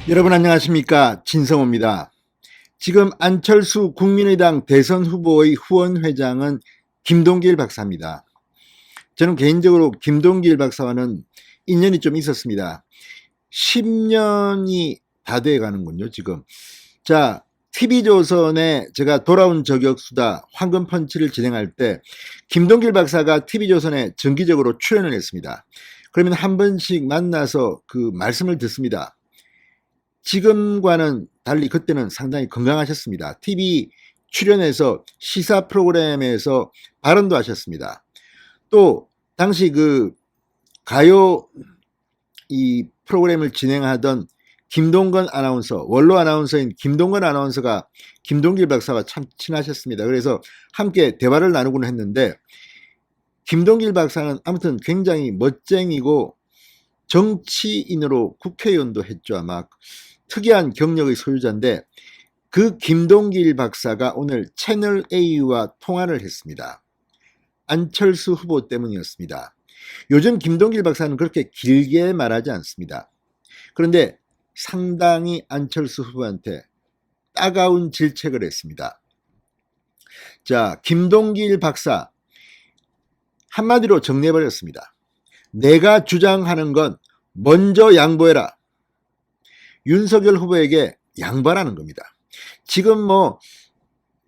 여러분 안녕하십니까, 진성호입니다. 지금 안철수 국민의당 대선 후보의 후원회장은 김동길 박사입니다. 저는 개인적으로 김동길 박사와는 인연이 좀 있었습니다. 10년이 다 돼 가는군요 지금. 자, TV조선에 제가 돌아온 저격수다 황금펀치를 진행할 때 김동길 박사가 TV조선에 정기적으로 출연을 했습니다. 그러면 한 번씩 만나서 그 말씀을 듣습니다. 지금과는 달리 그때는 상당히 건강하셨습니다. TV 출연해서 시사 프로그램에서 발언도 하셨습니다. 또 당시 그 가요 이 프로그램을 진행하던 김동건 아나운서, 원로 아나운서인 김동건 아나운서가 김동길 박사와 참 친하셨습니다. 그래서 함께 대화를 나누곤 했는데, 김동길 박사는 아무튼 굉장히 멋쟁이고 정치인으로 국회의원도 했죠. 아마 특이한 경력의 소유자인데, 그 김동길 박사가 오늘 채널A와 통화를 했습니다. 안철수 후보 때문이었습니다. 요즘 김동길 박사는 그렇게 길게 말하지 않습니다. 그런데 상당히 안철수 후보한테 따가운 질책을 했습니다. 자, 김동길 박사 한마디로 정리해버렸습니다. 내가 주장하는 건 먼저 양보해라. 윤석열 후보에게 양보하라는 겁니다. 지금 뭐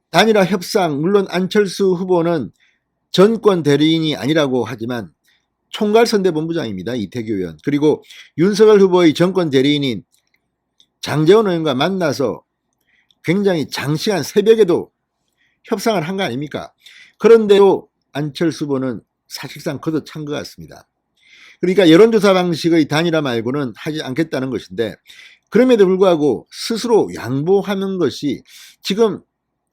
단일화 협상, 물론 안철수 후보는 전권 대리인이 아니라고 하지만 총괄선대본부장입니다. 이태규 의원. 그리고 윤석열 후보의 전권 대리인인 장제원 의원과 만나서 굉장히 장시간 새벽에도 협상을 한 거 아닙니까? 그런데도 안철수 후보는 사실상 걷어찬 것 같습니다. 그러니까 여론조사 방식의 단일화 말고는 하지 않겠다는 것인데, 그럼에도 불구하고 스스로 양보하는 것이 지금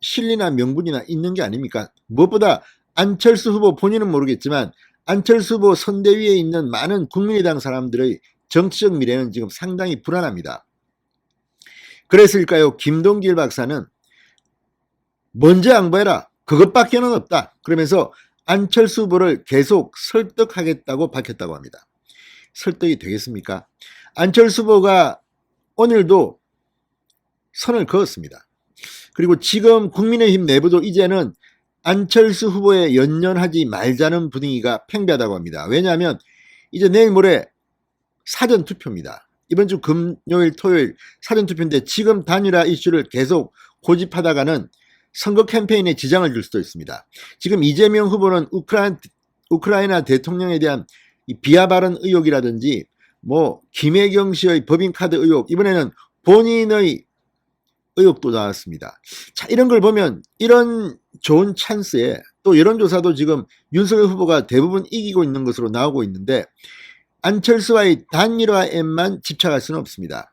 실리나 명분이나 있는 게 아닙니까? 무엇보다 안철수 후보 본인은 모르겠지만 안철수 후보 선대위에 있는 많은 국민의당 사람들의 정치적 미래는 지금 상당히 불안합니다. 그랬을까요? 김동길 박사는 먼저 양보해라. 그것밖에는 없다. 그러면서 안철수 후보를 계속 설득하겠다고 밝혔다고 합니다. 설득이 되겠습니까? 안철수 후보가 오늘도 선을 그었습니다. 그리고 지금 국민의힘 내부도 이제는 안철수 후보에 연연하지 말자는 분위기가 팽배하다고 합니다. 왜냐하면 이제 내일 모레 사전투표입니다. 이번 주 금요일 토요일 사전투표인데, 지금 단일화 이슈를 계속 고집하다가는 선거 캠페인에 지장을 줄 수도 있습니다. 지금 이재명 후보는 우크라이나 대통령에 대한 이 비하 발언 의혹이라든지 뭐 김혜경 씨의 법인카드 의혹, 이번에는 본인의 의혹도 나왔습니다. 자, 이런 걸 보면 이런 좋은 찬스에 또 여론조사도 지금 윤석열 후보가 대부분 이기고 있는 것으로 나오고 있는데, 안철수와의 단일화에만 집착할 수는 없습니다.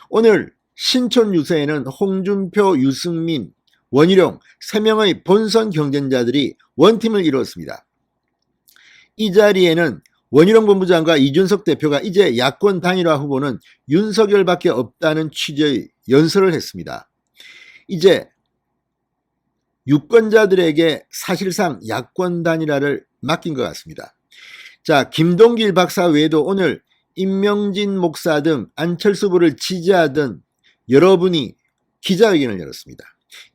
오늘 신촌 유세에는 홍준표, 유승민, 원희룡 3명의 본선 경쟁자들이 원팀을 이루었습니다. 이 자리에는 원희룡 본부장과 이준석 대표가 이제 야권 단일화 후보는 윤석열밖에 없다는 취지의 연설을 했습니다. 이제 유권자들에게 사실상 야권 단일화를 맡긴 것 같습니다. 자, 김동길 박사 외에도 오늘 임명진 목사 등 안철수 후보를 지지하던 여러분이 기자회견을 열었습니다.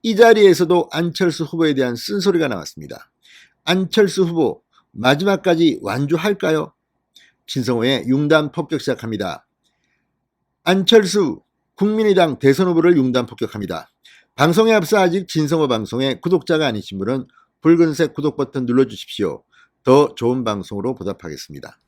이 자리에서도 안철수 후보에 대한 쓴소리가 나왔습니다. 안철수 후보 마지막까지 완주할까요? 진성호의 융단 폭격 시작합니다. 안철수 국민의당 대선 후보를 융단 폭격합니다. 방송에 앞서 아직 진성호 방송의 구독자가 아니신 분은 붉은색 구독 버튼 눌러주십시오. 더 좋은 방송으로 보답하겠습니다.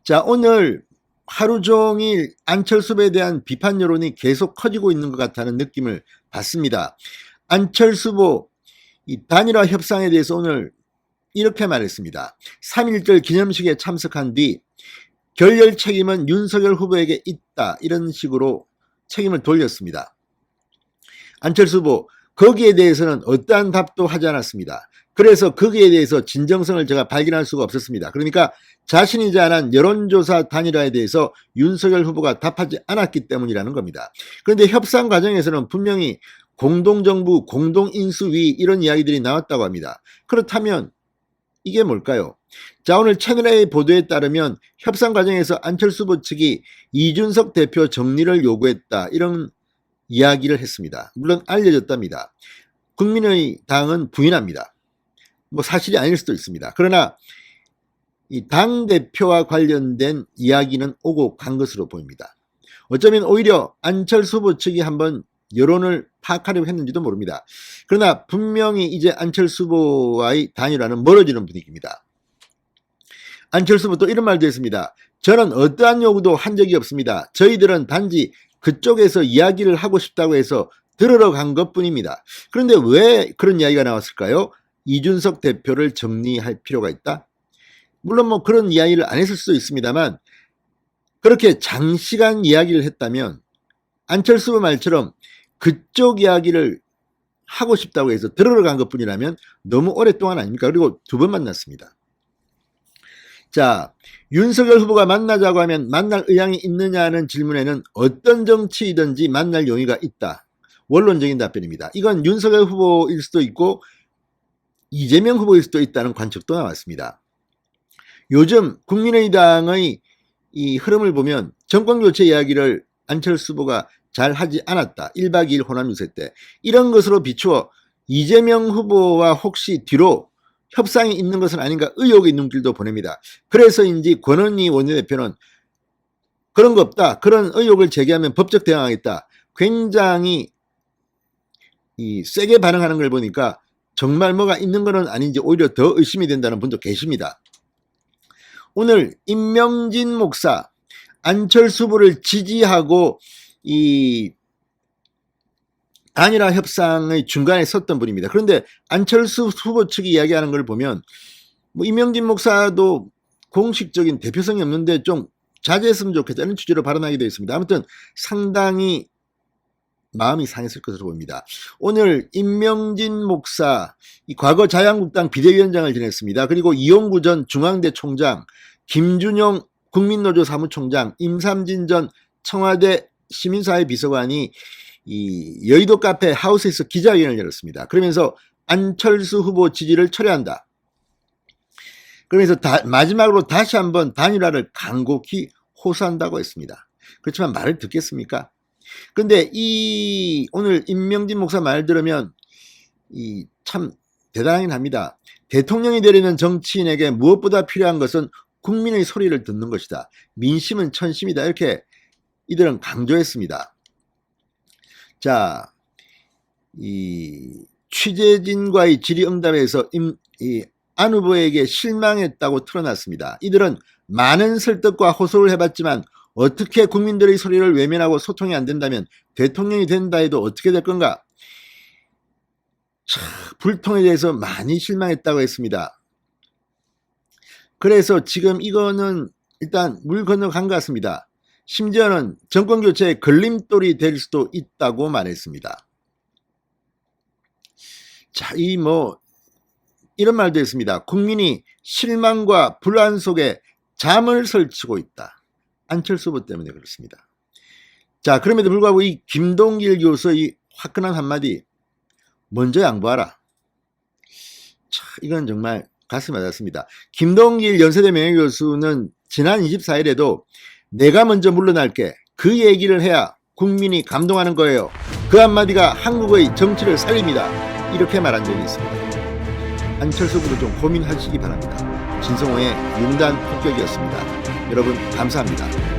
자, 오늘 하루 종일 안철수 후보에 대한 비판 여론이 계속 커지고 있는 것 같다는 느낌을 받습니다. 안철수 후보 이 단일화 협상에 대해서 오늘 이렇게 말했습니다. 3.1절 기념식에 참석한 뒤 결렬 책임은 윤석열 후보에게 있다, 이런 식으로 책임을 돌렸습니다. 안철수 후보 거기에 대해서는 어떠한 답도 하지 않았습니다. 그래서 거기에 대해서 진정성을 제가 발견할 수가 없었습니다. 그러니까 자신이 제안한 여론조사 단일화에 대해서 윤석열 후보가 답하지 않았기 때문이라는 겁니다. 그런데 협상 과정에서는 분명히 공동정부, 공동인수위 이런 이야기들이 나왔다고 합니다. 그렇다면 이게 뭘까요? 자, 오늘 채널A 보도에 따르면 협상 과정에서 안철수 후보 측이 이준석 대표 정리를 요구했다, 이런 이야기를 했습니다. 물론 알려졌답니다. 국민의당은 부인합니다. 뭐 사실이 아닐 수도 있습니다. 그러나 이 당대표와 관련된 이야기는 오고 간 것으로 보입니다. 어쩌면 오히려 안철수 후보 측이 한번 여론을 파악하려고 했는지도 모릅니다. 그러나 분명히 이제 안철수 후보와의 단일화는 멀어지는 분위기입니다. 안철수 후보 또 이런 말도 했습니다. 저는 어떠한 요구도 한 적이 없습니다. 저희들은 단지 그쪽에서 이야기를 하고 싶다고 해서 들으러 간 것뿐입니다. 그런데 왜 그런 이야기가 나왔을까요? 이준석 대표를 정리할 필요가 있다? 물론 뭐 그런 이야기를 안 했을 수도 있습니다만, 그렇게 장시간 이야기를 했다면 안철수 후보 말처럼 그쪽 이야기를 하고 싶다고 해서 들으러 간 것뿐이라면 너무 오랫동안 아닙니까? 그리고 두 번 만났습니다. 자, 윤석열 후보가 만나자고 하면 만날 의향이 있느냐는 질문에는 어떤 정치이든지 만날 용의가 있다, 원론적인 답변입니다. 이건 윤석열 후보일 수도 있고 이재명 후보일 수도 있다는 관측도 나왔습니다. 요즘 국민의당의 이 흐름을 보면 정권교체 이야기를 안철수 후보가 잘 하지 않았다, 1박 2일 호남 유세 때, 이런 것으로 비추어 이재명 후보와 혹시 뒤로 협상이 있는 것은 아닌가 의혹의 눈길도 보냅니다. 그래서인지 권은희 원내대표는 그런 거 없다, 그런 의혹을 제기하면 법적 대응하겠다, 굉장히 세게 반응하는 걸 보니까 정말 뭐가 있는 것은 아닌지 오히려 더 의심이 된다는 분도 계십니다. 오늘 임명진 목사 안철수 후보를 지지하고 이 단일화 협상의 중간에 섰던 분입니다. 그런데 안철수 후보 측이 이야기하는 걸 보면 뭐 임명진 목사도 공식적인 대표성이 없는데 좀 자제했으면 좋겠다는 취지로 발언하기도 했습니다. 아무튼 상당히 마음이 상했을 것으로 보입니다. 오늘 임명진 목사 과거 자유한국당 비대위원장을 지냈습니다. 그리고 이용구 전 중앙대 총장, 김준용 국민노조 사무총장, 임삼진 전 청와대 시민사회 비서관이 이 여의도 카페 하우스에서 기자회견을 열었습니다. 그러면서 안철수 후보 지지를 철회한다, 그러면서 마지막으로 다시 한번 단일화를 간곡히 호소한다고 했습니다. 그렇지만 말을 듣겠습니까? 근데 오늘 임명진 목사 말 들으면 참 대단하긴 합니다. 대통령이 되려는 정치인에게 무엇보다 필요한 것은 국민의 소리를 듣는 것이다, 민심은 천심이다, 이렇게 이들은 강조했습니다. 자, 취재진과의 질의응답에서 안 후보에게 실망했다고 틀어놨습니다. 이들은 많은 설득과 호소를 해봤지만 어떻게 국민들의 소리를 외면하고 소통이 안 된다면 대통령이 된다 해도 어떻게 될 건가? 불통에 대해서 많이 실망했다고 했습니다. 그래서 지금 이거는 일단 물 건너간 것 같습니다. 심지어는 정권교체의 걸림돌이 될 수도 있다고 말했습니다. 자, 이런 말도 했습니다. 국민이 실망과 불안 속에 잠을 설치고 있다. 안철수 후보 때문에 그렇습니다. 자, 그럼에도 불구하고 이 김동길 교수의 화끈한 한마디, 먼저 양보하라. 자, 이건 정말 가슴이 와닿습니다. 김동길 연세대 명예교수는 지난 24일에도 내가 먼저 물러날게, 그 얘기를 해야 국민이 감동하는 거예요. 그 한마디가 한국의 정치를 살립니다, 이렇게 말한 적이 있습니다. 안철수 후보도 좀 고민하시기 바랍니다. 진성호의 융단 폭격이었습니다. 여러분 감사합니다.